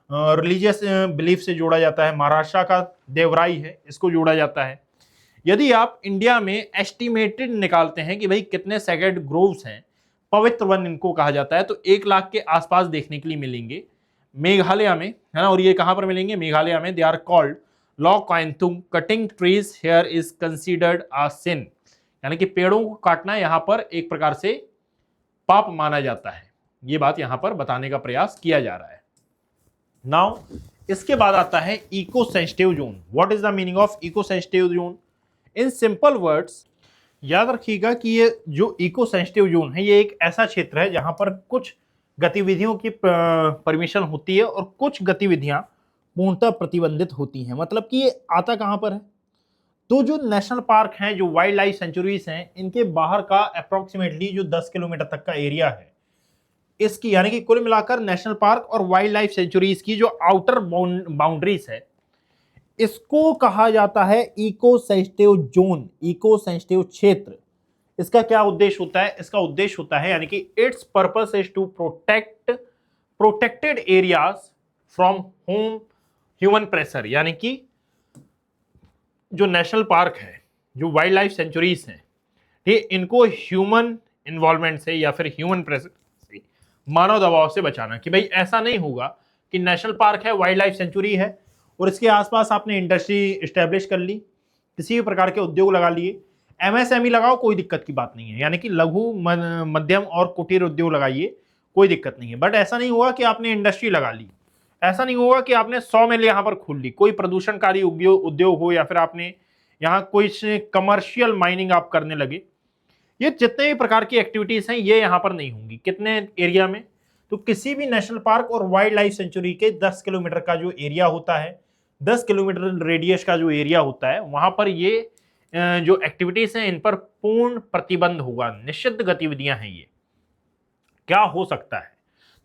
रिलीजियस बिलीफ से जोड़ा जाता है। महाराष्ट्र का देवराई है, इसको जोड़ा जाता है। यदि आप इंडिया में एस्टिमेटेड निकालते हैं कि भाई कितने सेक्रेड ग्रोव्स हैं, पवित्र वन इनको कहा जाता है, तो 1 लाख के आसपास देखने के लिए मिलेंगे मेघालय में, है ना। और ये कहां पर मिलेंगे? मेघालय में। They are called law Kyntang. Cutting trees here is considered a sin. यानी कि पेड़ों को काटना यहां पर एक प्रकार से पाप माना जाता है। ये बात यहां पर बताने का प्रयास किया जा रहा है। नाउ इसके बाद आता है eco sensitive zone. What is the meaning of eco sensitive zone? In simple words याद रखिएगा कि ये जो इको सेंसिटिव जोन है ये एक ऐसा क्षेत्र है जहां पर कुछ गतिविधियों की परमिशन होती है और कुछ गतिविधियां पूर्णतः प्रतिबंधित होती हैं। मतलब कि ये आता कहां पर है? तो जो नेशनल पार्क हैं, जो वाइल्ड लाइफ सेंचुरीज हैं, इनके बाहर का अप्रोक्सीमेटली जो 10 किलोमीटर तक का एरिया है इसकी, यानी कि कुल मिलाकर नेशनल पार्क और वाइल्ड लाइफ सेंचुरीज की जो आउटर बाउंड्रीज है इसको कहा जाता है eco sensitive zone, eco sensitive क्षेत्र। इसका क्या उद्देश्य होता है? इसका उद्देश्य होता है यानी कि its purpose is to protect protected areas from home human pressure. यानी कि जो नेशनल पार्क है, जो वाइल्ड लाइफ सेंचुरीज हैं, ये इनको ह्यूमन इन्वॉल्वमेंट से या फिर ह्यूमन प्रेशर से, मानव दबाव से बचाना। कि भाई ऐसा नहीं होगा कि नेशनल पार्क है, वाइल्ड लाइफ सेंचुरी है और इसके आसपास आपने इंडस्ट्री इस्टेब्लिश कर ली, किसी भी प्रकार के उद्योग लगा लिए, एमएसएमई लगाओ, कोई दिक्कत की बात नहीं है, यानी कि लघु मध्यम और कुटीर उद्योग लगाइए, कोई दिक्कत नहीं है। बट ऐसा नहीं होगा कि आपने इंडस्ट्री लगा ली, ऐसा नहीं होगा कि आपने 100 मिल यहां पर खोल ली, कोई प्रदूषणकारी उद्योग हो या फिर आपने यहां कोई कमर्शियल माइनिंग आप करने लगे। ये जितने भी प्रकार की एक्टिविटीज हैं ये यहां पर नहीं होंगी। कितने एरिया में? तो किसी भी नेशनल पार्क और वाइल्ड लाइफ सेंचुरी के 10 किलोमीटर का जो एरिया होता है, 10 किलोमीटर रेडियस का जो एरिया होता है, वहां पर ये जो एक्टिविटीज हैं इन पर पूर्ण प्रतिबंध होगा, निषिद्ध गतिविधियां हैं। ये क्या हो सकता है?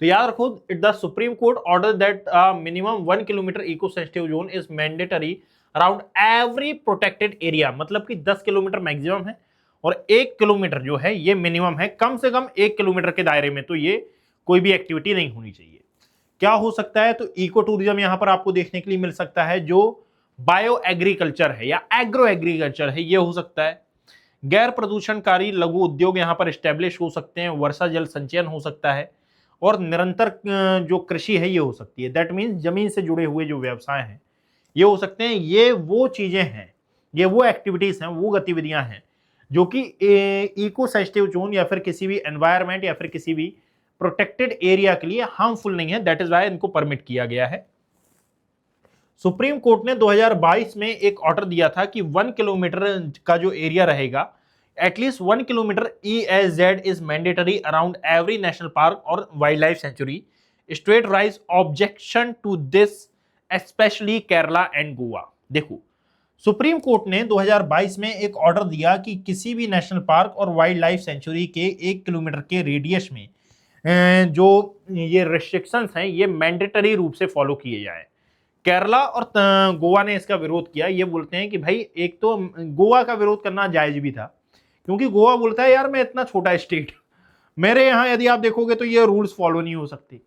तो याद रखो, it the supreme court order that minimum 1 kilometre eco sensitive zone is mandatory around every protected area. मतलब कि 10 किलोमीटर मैक्सिमम है और 1 किलोमीटर जो है ये मिनिमम है। कम से कम 1 किलोमीटर के दायरे में तो ये कोई भी एक्टिविटी नहीं होनी चाहिए। क्या हो सकता है? तो इको टूरिज्म यहां पर आपको देखने के लिए मिल सकता है, जो बायो एग्रीकल्चर है या एग्रो एग्रीकल्चर है, ये हो सकता है। गैर प्रदूषणकारी लघु उद्योग यहां पर स्टैब्लिश हो सकते हैं, वर्षा जल संचयन हो सकता है और निरंतर जो कृषि है ये हो सकती है। दैट मीन्स जमीन से जुड़े हुए जो व्यवसाय हैं ये हो सकते हैं। ये वो चीजें हैं, ये वो एक्टिविटीज हैं, वो गतिविधियां हैं जो कि इको सेंसिटिव जोन या फिर किसी भी एनवायरमेंट या फिर किसी भी प्रोटेक्टेड एरिया के लिए हार्मफुल नहीं है। दैट इज वाई इनको परमिट किया गया है। सुप्रीम कोर्ट ने 2022 में एक ऑर्डर दिया था कि 1 किलोमीटर का जो एरिया रहेगा, at least 1 kilometre ESZ is mandatory around every national park और wild life sanctuary. State rise objection to this specially Kerala and Goa. देखो, सुप्रीम कोर्ट ने 2022 में एक ऑर्डर दिया कि किसी भी नेशनल पार्क और वाइल्ड लाइफ सेंचुरी के 1 किलोमीटर के रेडियस में जो ये रिस्ट्रिक्शंस हैं ये मैंडेटरी रूप से फॉलो किए जाए। केरला और गोवा ने इसका विरोध किया। ये बोलते हैं कि भाई, एक तो गोवा का विरोध करना जायज भी था क्योंकि गोवा बोलता है यार मैं इतना छोटा स्टेट, मेरे यहाँ यदि आप देखोगे तो ये रूल्स फॉलो नहीं हो सकते।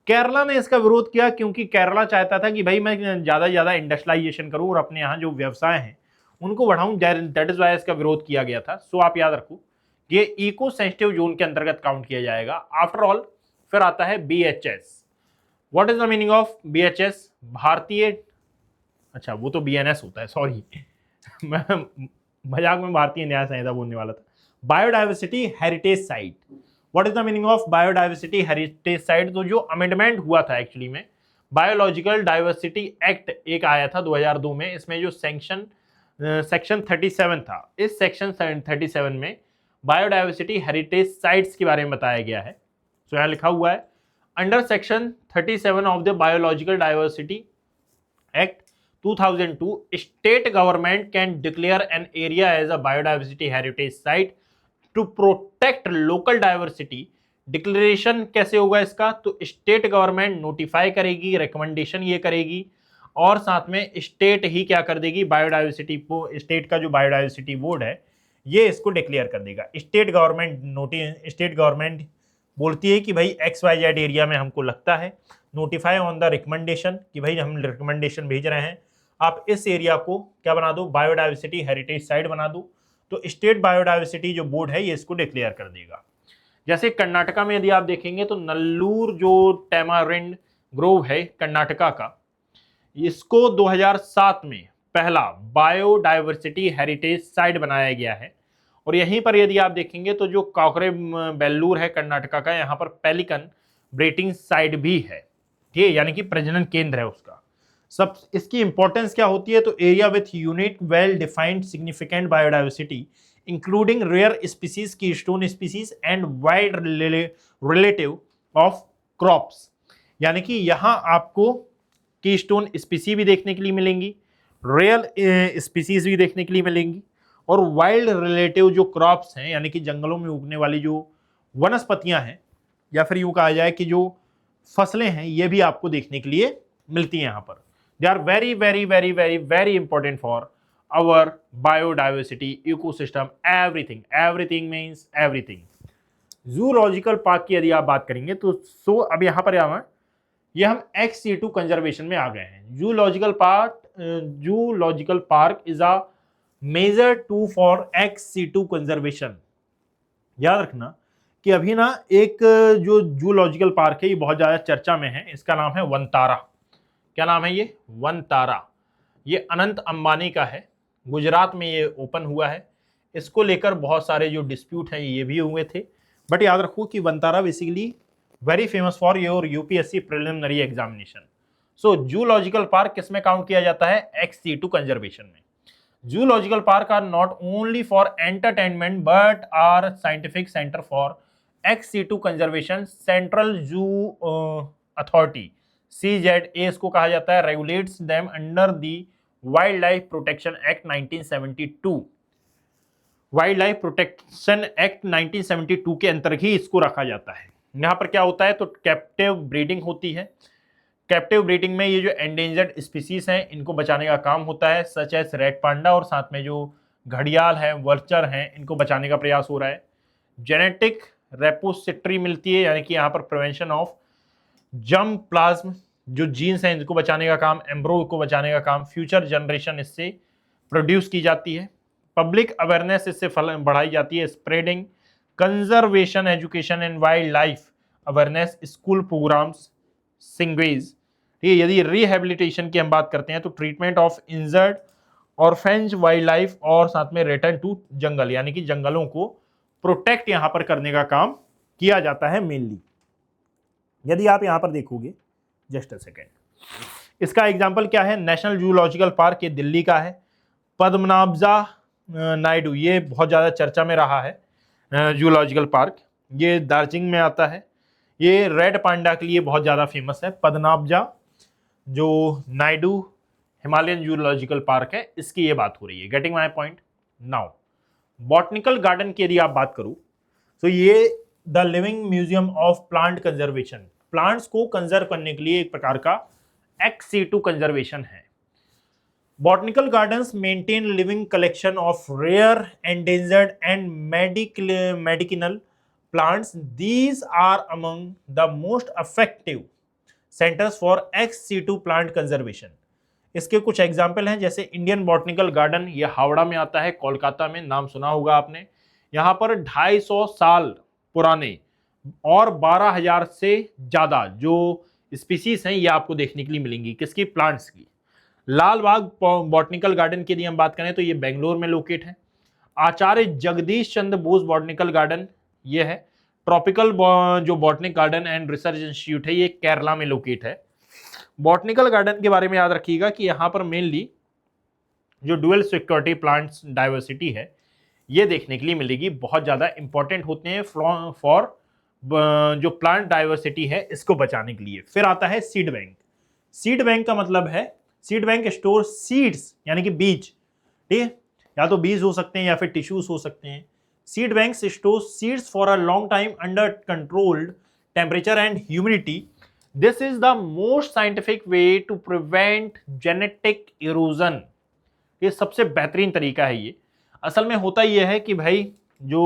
केरला ने इसका विरोध किया क्योंकि केरला चाहता था कि भाई मैं ज्यादा से ज्यादा इंडस्ट्रियलाइजेशन करूं और अपने यहाँ जो व्यवसाय हैं उनको बढ़ाऊं। दैट इज वाई इसका विरोध किया गया था। सो आप याद रखो, ये इको सेंसिटिव जोन के अंतर्गत काउंट किया जाएगा। आफ्टर ऑल फिर आता है BHS। What is the meaning of BHS? भारतीय, अच्छा वो तो BNS होता है, सॉरी मैं मजाक में भारतीय न्याय संहिता बोलने वाला था। Biodiversity heritage site. What is the meaning of biodiversity heritage site? तो जो अमेंडमेंट हुआ था एक्चुअली में, बायोलॉजिकल डाइवर्सिटी एक्ट एक आया था 2002 में, इसमें जो सेक्शन 37 था, इस सेक्शन 37 में बायोडाइवर्सिटी हेरिटेज साइट्स के बारे में बताया गया है। तो यहां लिखा हुआ है, under section 37 of the biological diversity act 2002, state government can declare an area as a biodiversity heritage site to protect local diversity. Declaration कैसे होगा इसका? तो स्टेट गवर्नमेंट नोटिफाई करेगी, रिकमेंडेशन ये करेगी और साथ में स्टेट ही क्या कर देगी, बायोडाइवर्सिटी को, स्टेट का जो बायोडाइवर्सिटी बोर्ड है ये इसको डिक्लेयर कर देगा। स्टेट गवर्नमेंट बोलती है कि भाई XYZ एरिया में हमको लगता है, नोटिफाई ऑन द रिकमेंडेशन कि भाई हम रिकमेंडेशन भेज रहे हैं, आप इस एरिया को क्या बना दो, बायोडाइवर्सिटी हेरिटेज साइट बना दो। तो स्टेट बायोडाइवर्सिटी जो बोर्ड है ये इसको डिक्लेयर कर देगा। जैसे कर्नाटका में यदि आप देखेंगे तो नल्लूर जो टैमारिंड ग्रोव है कर्नाटका का, इसको 2007 में पहला बायोडाइवर्सिटी हेरिटेज साइट बनाया गया है और यहीं पर यदि आप देखेंगे तो जो काकरे बेल्लूर है कर्नाटका का, यहाँ पर पेलिकन ब्रीडिंग साइट भी है, ठीक है, यानी कि प्रजनन केंद्र है उसका। सब इसकी इंपॉर्टेंस क्या होती है, तो area with unique well defined significant biodiversity including rare species, keystone species and wide relative of crops, यानी कि यहां आपको कीस्टोन स्पीसी भी देखने के लिए मिलेंगी, रेयर स्पीसीज भी देखने के लिए मिलेंगी, और वाइल्ड रिलेटिव जो क्रॉप्स हैं यानी कि जंगलों में उगने वाली जो वनस्पतियां हैं, या फिर यूं कहा जाए कि जो फसलें हैं, ये भी आपको देखने के लिए मिलती हैं यहाँ पर। They are very very very very very important for our biodiversity, ecosystem, everything, everything means everything. Zoological park की यदि आप बात करेंगे तो अब यहाँ पर आवा, ये हम XC2 कंजर्वेशन में आ गए हैं। Zoological park is a major to for XC2 conservation. याद रखना कि अभी ना एक जो जूलॉजिकल पार्क है ये बहुत ज्यादा चर्चा में है, इसका नाम है वनतारा। क्या नाम है ये? वनतारा। ये अनंत अंबानी का है, गुजरात में ये ओपन हुआ है। इसको लेकर बहुत सारे जो डिस्प्यूट हैं ये भी हुए थे, बट याद रखो कि Vantara basically very famous for your UPSC preliminary examination. So zoological park किसमें काउंट किया जाता है? XC2 कंजर्वेशन में। Zoological park are not only for entertainment but are scientific centre for XC2 conservation. Central zoo authority CZA इसको कहा जाता है, regulates them under the wild life protection act 1972। Wild life protection act 1972 के अंतर्गत ही इसको रखा जाता है। यहाँ पर क्या होता है, तो कैप्टिव ब्रीडिंग होती है। कैप्टिव ब्रीडिंग में ये जो एंडेंजर्ड स्पीसीज हैं इनको बचाने का काम होता है, सच एज रेड पांडा, और साथ में जो घड़ियाल है, वर्चर हैं, इनको बचाने का प्रयास हो रहा है। जेनेटिक रेपोसिटरी मिलती है, यानी कि यहाँ पर प्रिवेंशन ऑफ जर्म प्लाज्म, जो जीन्स हैं इनको बचाने का काम, एम्ब्रो को बचाने का काम, फ्यूचर जनरेशन इससे प्रोड्यूस की जाती है। पब्लिक अवेयरनेस इससे बढ़ाई जाती है, spreading conservation education and wild life awareness, school programmes, सिंगवेज। ठीक है, यदि रिहेबिलिटेशन की हम बात करते हैं तो treatment of injured orphans wild life, और साथ में रिटर्न टू जंगल, यानी कि जंगलों को प्रोटेक्ट यहां पर करने का काम किया जाता है मेनली। यदि आप यहां पर देखोगे, जस्ट अ सेकेंड, इसका एग्जाम्पल क्या है? नेशनल जूलॉजिकल पार्क, ये दिल्ली का है। पद्मनाभजा नायडू, ये बहुत ज़्यादा चर्चा में रहा है जूलॉजिकल पार्क, ये दार्जिलिंग में आता है। ये रेड पांडा के लिए बहुत ज़्यादा फेमस है। पद्मनाभजा जो नायडू हिमालयन जूलॉजिकल पार्क है, इसकी ये बात हो रही है। Getting my point now. Botanical garden की यदि आप बात करूँ तो ये the living museum of plant conservation, plants को कंजर्व करने के लिए एक प्रकार का XC2 कंजर्वेशन है। Botanical gardens maintain living collection of rare, endangered and medicinal plants. These are among the most effective centers for XC2 plant conservation. इसके कुछ एग्जाम्पल हैं, जैसे इंडियन बॉटनिकल गार्डन, ये हावड़ा में आता है, कोलकाता में, नाम सुना होगा आपने। यहाँ पर 250 साल पुराने और 12,000 से ज़्यादा जो स्पीसीज हैं ये आपको देखने के लिए मिलेंगी। किसकी? प्लांट्स की। लाल बाग बॉटनिकल गार्डन की यदि हम बात करें तो ये बेंगलोर में लोकेट है। आचार्य जगदीश चंद्र बोस बॉटनिकल गार्डन ये है। ट्रॉपिकल जो botanic garden and research institute है, ये केरला में लोकेट है। बॉटनिकल गार्डन के बारे में याद रखिएगा कि यहाँ पर मेनली जो डुअल सिक्योरिटी प्लांट्स डाइवर्सिटी है ये देखने के लिए मिलेगी, बहुत ज़्यादा इंपॉर्टेंट होते हैं फॉर जो प्लांट डाइवर्सिटी है इसको बचाने के लिए। फिर आता है सीड बैंक। सीड बैंक का मतलब है, सीड बैंक स्टोर सीड्स यानी कि बीज, ठीक है, या तो बीज हो सकते हैं या फिर टिश्यूज हो सकते हैं। Seed banks store seeds for a long time under controlled temperature and humidity. This is the most scientific way to prevent genetic erosion. ये सबसे बेहतरीन तरीका है। ये असल में होता ये है कि भाई जो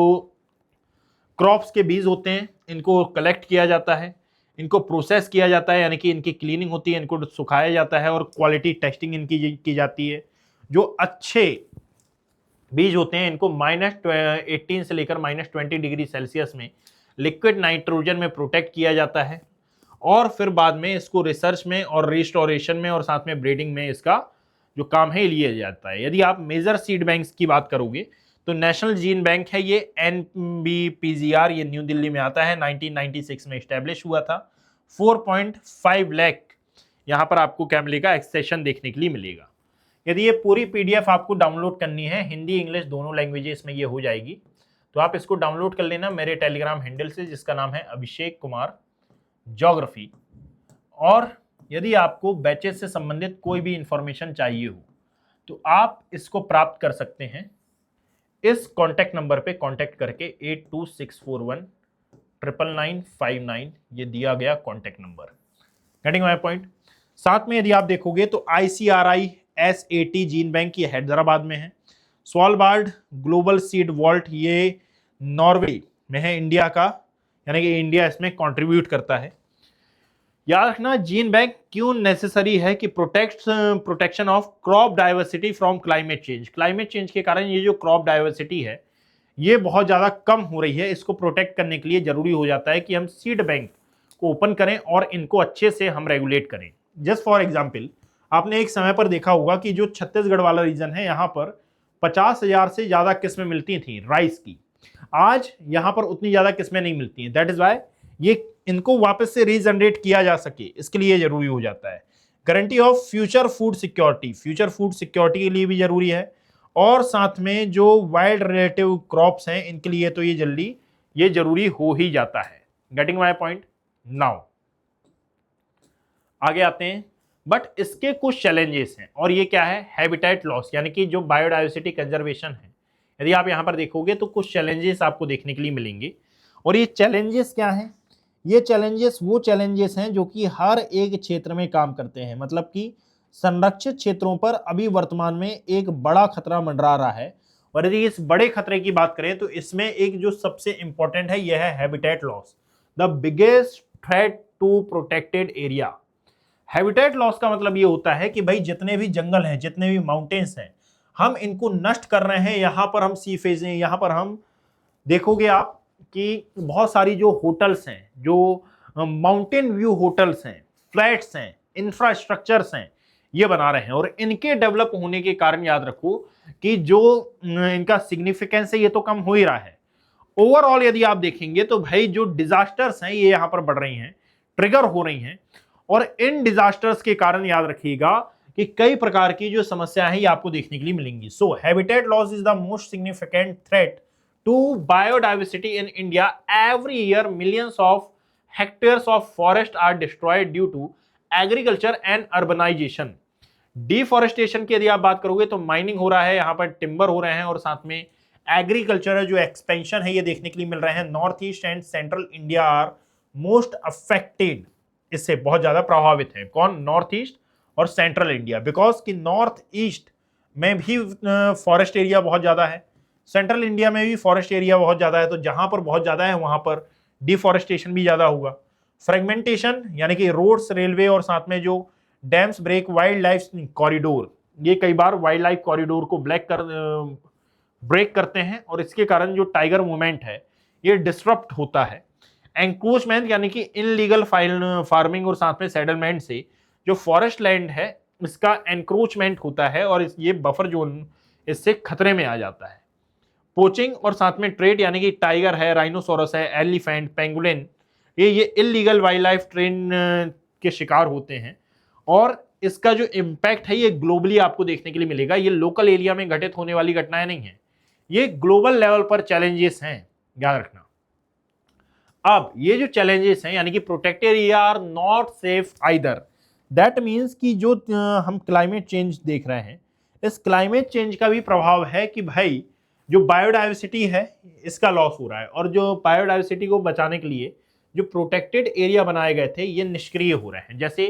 क्रॉप्स के बीज होते हैं इनको कलेक्ट किया जाता है, इनको प्रोसेस किया जाता है, यानी कि इनकी क्लीनिंग होती है, इनको सुखाया जाता है और क्वालिटी टेस्टिंग इनकी की जाती है। जो अच्छे बीज होते हैं इनको -18 से लेकर -20 डिग्री सेल्सियस में लिक्विड नाइट्रोजन में प्रोटेक्ट किया जाता है, और फिर बाद में इसको रिसर्च में और रिस्टोरेशन में और साथ में ब्रीडिंग में इसका जो काम है लिया जाता है। यदि आप मेजर सीड बैंक्स की बात करोगे तो नेशनल जीन बैंक है ये, NBPGR, ये न्यू दिल्ली में आता है, 1996 में स्टैब्लिश हुआ था। 4.5 लाख यहाँ पर आपको क्या मिलेगा, एक्सेशन देखने के लिए मिलेगा। यदि ये पूरी PDF आपको डाउनलोड करनी है, हिंदी इंग्लिश दोनों लैंग्वेजेस में ये हो जाएगी, तो आप इसको डाउनलोड कर लेना मेरे टेलीग्राम हैंडल से, जिसका नाम है अभिषेक कुमार ज्योग्राफी। और यदि आपको बैचेस से संबंधित कोई भी इंफॉर्मेशन चाहिए हो तो आप इसको प्राप्त कर सकते हैं इस कॉन्टैक्ट नंबर पे कॉन्टैक्ट करके, 8264199959, ये दिया गया contact number. Getting my point. साथ में यदि आप देखोगे तो ICRI SAT जीन बैंक ये हैदराबाद में है। स्वालबार्ड ग्लोबल सीड वॉल्ट ये नॉर्वे में है इंडिया का, यानी कि इंडिया इसमें कंट्रीब्यूट करता है। याद रखना जीन बैंक क्यों नेसेसरी है कि protection of crop diversity from climate change. Climate change के कारण ये जो क्रॉप डाइवर्सिटी है ये बहुत ज़्यादा कम हो रही है, इसको प्रोटेक्ट करने के लिए जरूरी हो जाता है कि हम सीड बैंक को ओपन करें और इनको अच्छे से हम रेगुलेट करें। जस्ट फॉर एग्जाम्पल, आपने एक समय पर देखा होगा कि जो छत्तीसगढ़ वाला रीजन है यहाँ पर 50,000 से ज़्यादा किस्में मिलती थी राइस की, आज यहाँ पर उतनी ज़्यादा किस्में नहीं मिलती हैं। दैट इज वाई ये इनको वापस से रीजनरेट किया जा सके, इसके लिए जरूरी हो जाता है। Guarantee of future food security, future food security के लिए भी जरूरी है, और साथ में जो वाइल्ड रिलेटिव क्रॉप्स हैं इनके लिए तो ये जल्दी ये जरूरी हो ही जाता है। Getting my point. नाउ आगे आते हैं, बट इसके कुछ चैलेंजेस हैं, और ये क्या है, हैबिटेट लॉस, यानी कि जो बायोडाइवर्सिटी कंजर्वेशन है। यदि आप यहां पर देखोगे तो कुछ चैलेंजेस आपको देखने के लिए मिलेंगे, और ये चैलेंजेस क्या हैं, ये चैलेंजेस वो चैलेंजेस हैं जो कि हर एक क्षेत्र में काम करते हैं। मतलब कि संरक्षित क्षेत्रों पर अभी वर्तमान में एक बड़ा खतरा मंडरा रहा है, और यदि इस बड़े खतरे की बात करें तो इसमें एक जो सबसे इंपॉर्टेंट है यह है habitat loss, the biggest threat to protected area. Habitat loss का मतलब ये होता है कि भाई जितने भी जंगल हैं, जितने भी माउंटेन्स हैं, हम इनको नष्ट कर रहे हैं। यहाँ पर हम सी फेज हैं, यहाँ पर हम देखोगे आप कि बहुत सारी जो होटल्स हैं, जो माउंटेन व्यू होटल्स हैं, फ्लैट्स हैं, इंफ्रास्ट्रक्चर्स हैं, ये बना रहे हैं, और इनके डेवलप होने के कारण याद रखो कि जो इनका सिग्निफिकेंस है ये तो कम हो ही रहा है। ओवरऑल यदि आप देखेंगे तो भाई जो डिजास्टर्स हैं ये यहाँ पर बढ़ रही हैं, ट्रिगर हो रही हैं, और इन डिजास्टर्स के कारण याद रखिएगा कि कई प्रकार की जो समस्या है ये आपको देखने के लिए मिलेंगी। So habitat loss is the most significant threat to biodiversity in India. Every year millions of hectares of forest are destroyed due to agriculture and urbanization. Deforestation की यदि आप बात करोगे तो माइनिंग हो रहा है, यहाँ पर टिम्बर हो रहे हैं, और साथ में एग्रीकल्चर जो एक्सपेंशन है ये देखने के लिए मिल रहे हैं। North east and central India are most affected, इससे बहुत ज्यादा प्रभावित है। कौन? नॉर्थ ईस्ट और सेंट्रल इंडिया, बिकॉज कि नॉर्थ ईस्ट में भी फॉरेस्ट एरिया बहुत ज्यादा है, सेंट्रल इंडिया में भी फॉरेस्ट एरिया बहुत ज्यादा है, तो जहां पर बहुत ज्यादा है वहां पर डिफॉरेस्टेशन भी ज्यादा होगा। फ्रेगमेंटेशन यानी कि रोड्स, रेलवे और साथ में जो dams break wild life corridor, ये कई बार वाइल्ड लाइफ कॉरिडोर को ब्रेक करते हैं, और इसके कारण जो टाइगर मूवमेंट है ये डिस्टर्ब होता है। एंक्रोचमेंट यानी कि इनलीगल फार्मिंग और साथ में सेटलमेंट से जो फॉरेस्ट लैंड है इसका एंक्रोचमेंट होता है, और ये बफर जोन इससे खतरे में आ जाता है। पोचिंग और साथ में ट्रेड यानी कि टाइगर है, राइनोसोरस है, एलिफेंट, पेंगुलिन, ये इलीगल वाइल्ड लाइफ ट्रेड के शिकार होते हैं, और इसका जो इम्पैक्ट है ये ग्लोबली आपको देखने के लिए मिलेगा। ये लोकल एरिया में घटित होने वाली घटनाएं नहीं है, ये ग्लोबल लेवल पर चैलेंजेस हैं, याद रखना। अब ये जो चैलेंजेस हैं यानी कि protected area are not safe either, that means कि जो हम क्लाइमेट चेंज देख रहे हैं, इस क्लाइमेट चेंज का भी प्रभाव है कि भाई जो बायोडाइवर्सिटी है इसका लॉस हो रहा है, और जो बायोडाइवर्सिटी को बचाने के लिए जो प्रोटेक्टेड एरिया बनाए गए थे ये निष्क्रिय हो रहे हैं। जैसे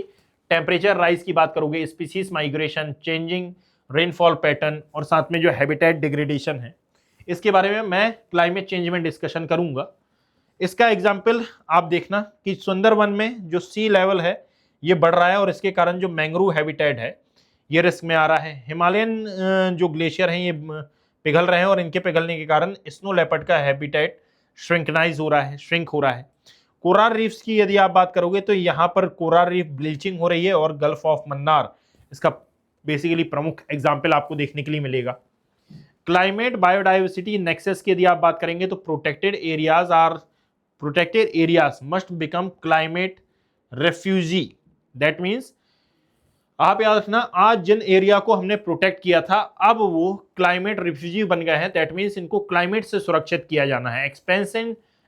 टेम्परेचर राइज की बात करोगे, species migration, changing rainfall pattern, और साथ में जो हैबिटेट डिग्रेडेशन है, इसके बारे में मैं क्लाइमेट चेंज में डिस्कशन करूंगा। इसका एग्जाम्पल आप देखना कि सुंदरवन में जो सी लेवल है ये बढ़ रहा है, और इसके कारण जो मैंग्रोव हैबिटेट है ये रिस्क में आ रहा है। हिमालयन जो ग्लेशियर हैं ये पिघल रहे हैं, और इनके पिघलने के कारण स्नो लेपर्ड का हैबिटेट श्रिंक हो रहा है। कोरल रीफ्स की यदि आप बात करोगे तो यहाँ पर कोरल रीफ ब्लीचिंग हो रही है, और गल्फ ऑफ मन्नार इसका बेसिकली प्रमुख एग्जाम्पल आपको देखने के लिए मिलेगा। क्लाइमेट बायोडाइवर्सिटी नेक्सस की यदि आप बात करेंगे तो protected areas must become climate refugee. That means आप याद रखना, आज जिन एरिया को हमने प्रोटेक्ट किया था अब वो क्लाइमेट रिफ्यूजी बन गए हैं। दैट मीन्स इनको क्लाइमेट से सुरक्षित किया जाना है।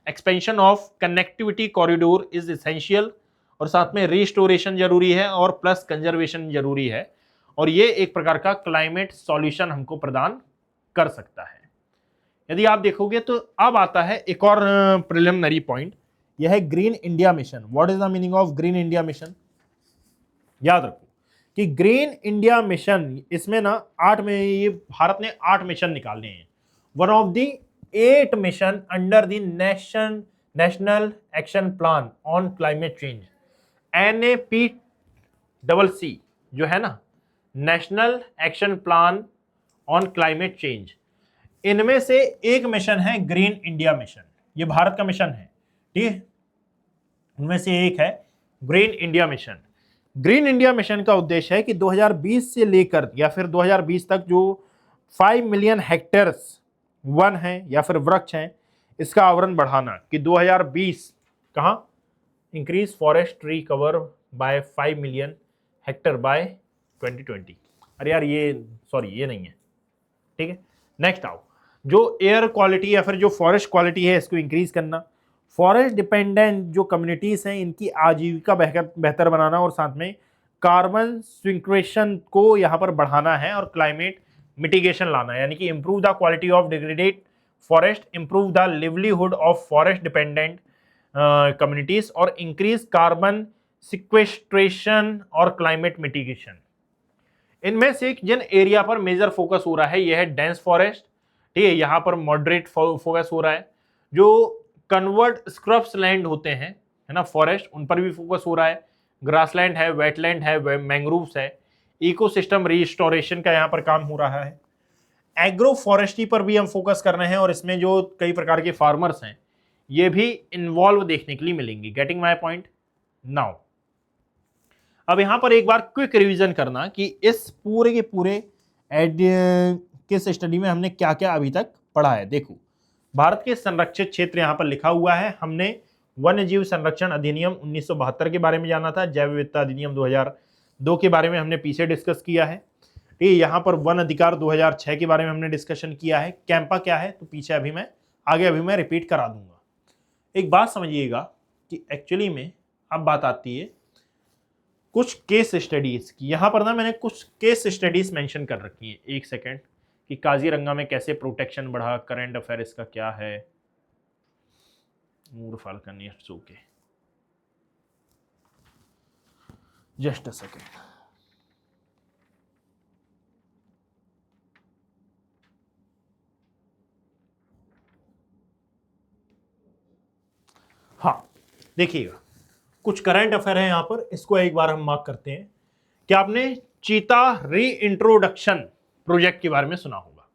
Expansion of connectivity corridor is essential, और साथ में रिस्टोरेशन जरूरी है और प्लस कंजर्वेशन जरूरी है, और ये एक प्रकार का क्लाइमेट सॉल्यूशन हमको प्रदान कर सकता है। यदि आप देखोगे तो अब आता है एक और प्रिलिमिनरी पॉइंट, यह है green India mission. What is the meaning of green India mission? याद रखो कि ग्रीन इंडिया मिशन, इसमें ना 8 में ये भारत ने 8 मिशन निकालने हैं। One of the 8 mission under the national action plan on climate change, NAPCC जो है ना, national action plan on climate change, इनमें से एक मिशन है ग्रीन इंडिया मिशन। ये भारत का मिशन है, ठीक है, उनमें से एक है green India mission. Green India mission का उद्देश्य है कि 2020 से लेकर या फिर 2020 तक जो 5 मिलियन हेक्टेयर्स वन हैं या फिर वृक्ष हैं, इसका आवरण बढ़ाना। कि 2020 कहाँ, increase forest tree cover by 5 million hectare by 2020। अरे यार ये सॉरी ये नहीं है, ठीक है। नेक्स्ट आओ, जो एयर क्वालिटी या फिर जो फॉरेस्ट क्वालिटी है इसको इंक्रीज करना। फॉरेस्ट डिपेंडेंट जो कम्युनिटीज हैं इनकी आजीविका बेहतर बनाना, और साथ में कार्बन सिक्वेशन को यहाँ पर बढ़ाना है और क्लाइमेट मिटिगेशन लाना है, यानी कि improve the quality of degraded forest, improve the livelihood of forest dependent communities, और इंक्रीज कार्बन सिक्वेस्ट्रेशन और क्लाइमेट मिटिगेशन। इनमें से जिन एरिया पर मेजर फोकस हो रहा है यह है डेंस फॉरेस्ट, ठीक है, यहाँ पर मॉडरेट फोकस हो रहा है। जो कन्वर्ट स्क्रब्स लैंड होते हैं, है ना, फॉरेस्ट, उन पर भी फोकस हो रहा है। ग्रासलैंड है, वेटलैंड है, मैंग्रोव्स है, इकोसिस्टम रिस्टोरेशन का यहाँ पर काम हो रहा है। एग्रो फॉरेस्ट्री पर भी हम फोकस कर रहे हैं, और इसमें जो कई प्रकार के फार्मर्स हैं ये भी इन्वॉल्व देखने के लिए मिलेंगे। Getting my point now. अब यहां पर एक बार क्विक रिवीजन करना कि इस पूरे के पूरे किस स्टडी में हमने क्या क्या अभी तक पढ़ा है। देखो, भारत के संरक्षित क्षेत्र यहां पर लिखा हुआ है। हमने वन्य जीव संरक्षण अधिनियम 1972 के बारे में जाना था, जैव विविधता अधिनियम 2002 के बारे में हमने पीछे डिस्कस किया है, ठीक है। यहाँ पर वन अधिकार 2006 के बारे में हमने डिस्कशन किया है। कैंपा क्या है तो पीछे अभी मैं रिपीट करा दूंगा। एक बात समझिएगा कि एक्चुअली में अब बात आती है कुछ केस स्टडीज की। यहां पर ना मैंने कुछ केस स्टडीज मेंशन कर रखी है। एक सेकेंड, कि काजीरंगा में कैसे प्रोटेक्शन बढ़ा, करंट अफेयर इसका क्या है। Falcon, it's okay, just a second. हाँ देखिएगा, कुछ करंट अफेयर है यहां पर, इसको एक बार हम मार्क करते हैं। क्या आपने चीता री इंट्रोडक्शन प्रोजेक्ट के बारे में सुना होगा?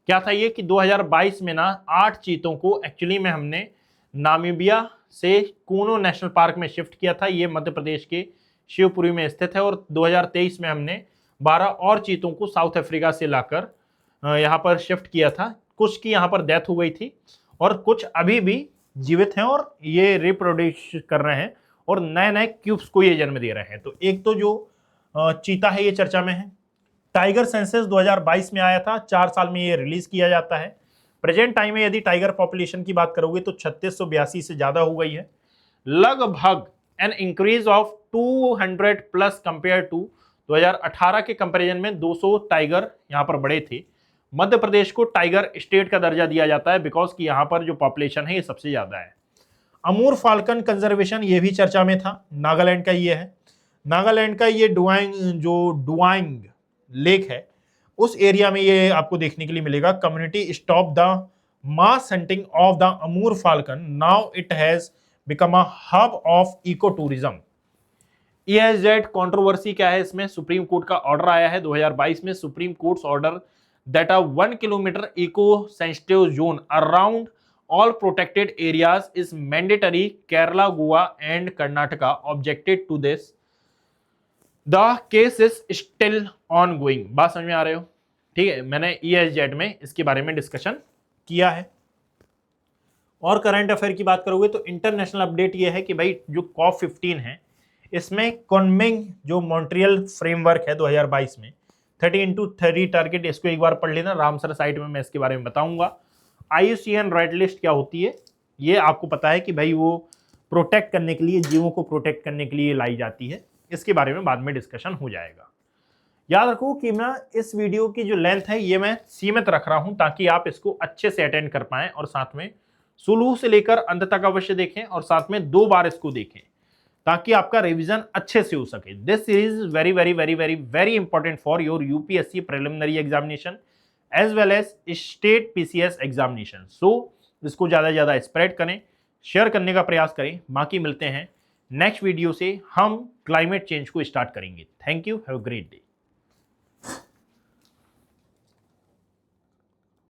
क्या था ये कि 2022 में ना 8 चीतों को एक्चुअली में हमने नामीबिया से कूनो नेशनल पार्क में शिफ्ट किया था। ये मध्य प्रदेश के शिवपुरी में स्थित है। और 2023 में हमने 12 और चीतों को साउथ अफ्रीका से लाकर यहाँ पर शिफ्ट किया था। कुछ की यहाँ पर डेथ हो गई थी और कुछ अभी भी जीवित हैं और ये रिप्रोड्यूस कर रहे हैं और नए नए क्यूब्स को ये जन्म दे रहे हैं। तो एक तो जो चीता है ये चर्चा में है। टाइगर सेंसस 2022 में आया था, 4 साल में ये रिलीज किया जाता है। प्रेजेंट टाइम में यदि टाइगर पॉपुलेशन की बात करोगे तो 3682 से ज्यादा हो गई है, लगभग an increase of 200 plus compare to 2018 के कंपैरिजन में 200 टाइगर यहां पर बड़े थे। मध्य प्रदेश को टाइगर स्टेट का दर्जा दिया जाता है बिकॉज कि यहां पर जो पॉपुलेशन है ये सबसे ज्यादा है। अमूर फाल्कन कंजर्वेशन ये भी चर्चा में था, नागालैंड का ये है। नागालैंड का ये डुआंग लेक है, उस एरिया में ये आपको देखने के लिए मिलेगा। Community stop the mass hunting of the Amur falcon, now it has become a hub of eco tourism. EIZ controversy क्या है इसमें? सुप्रीम कोर्ट का ऑर्डर आया है 2022 में। Supreme court's order that a 1 kilometre eco sensitive zone around all protected areas is mandatory. Kerala, Goa and Karnataka objected to this. The case is still ongoing. बात समझ में आ रहे हो? ठीक है, मैंने ESZ में इसके बारे में डिस्कशन किया है। और करंट अफेयर की बात करोगे तो इंटरनेशनल अपडेट ये है कि भाई जो COP15 है इसमें कॉन्मिंग जो मॉन्ट्रियल फ्रेमवर्क है 2022 में 30x30 टारगेट, इसको एक बार पढ़ लेना, रामसर साइट में मैं इसके बारे में बताऊंगा। IUCN रेड लिस्ट क्या होती है ये आपको पता है कि भाई वो प्रोटेक्ट करने के लिए, जीवों को प्रोटेक्ट करने के लिए लाई जाती है, इसके बारे में बाद में डिस्कशन हो जाएगा। याद रखो कि मैं इस वीडियो की जो लेंथ है ये मैं सीमित रख रहा हूं ताकि आप इसको अच्छे से अटेंड कर पाएं और साथ में शुरू से लेकर अंत तक अवश्य देखें और साथ में 2 बार इसको देखें ताकि आपका रिवीजन अच्छे से हो सके। This is very very very very very important for your UPSC preliminary examination as well as state PCS examination. So इसको ज़्यादा से ज़्यादा स्प्रेड करें, शेयर करने का प्रयास करें। बाकी मिलते हैं नेक्स्ट वीडियो से, हम क्लाइमेट चेंज को स्टार्ट करेंगे। Thank you, have a great day.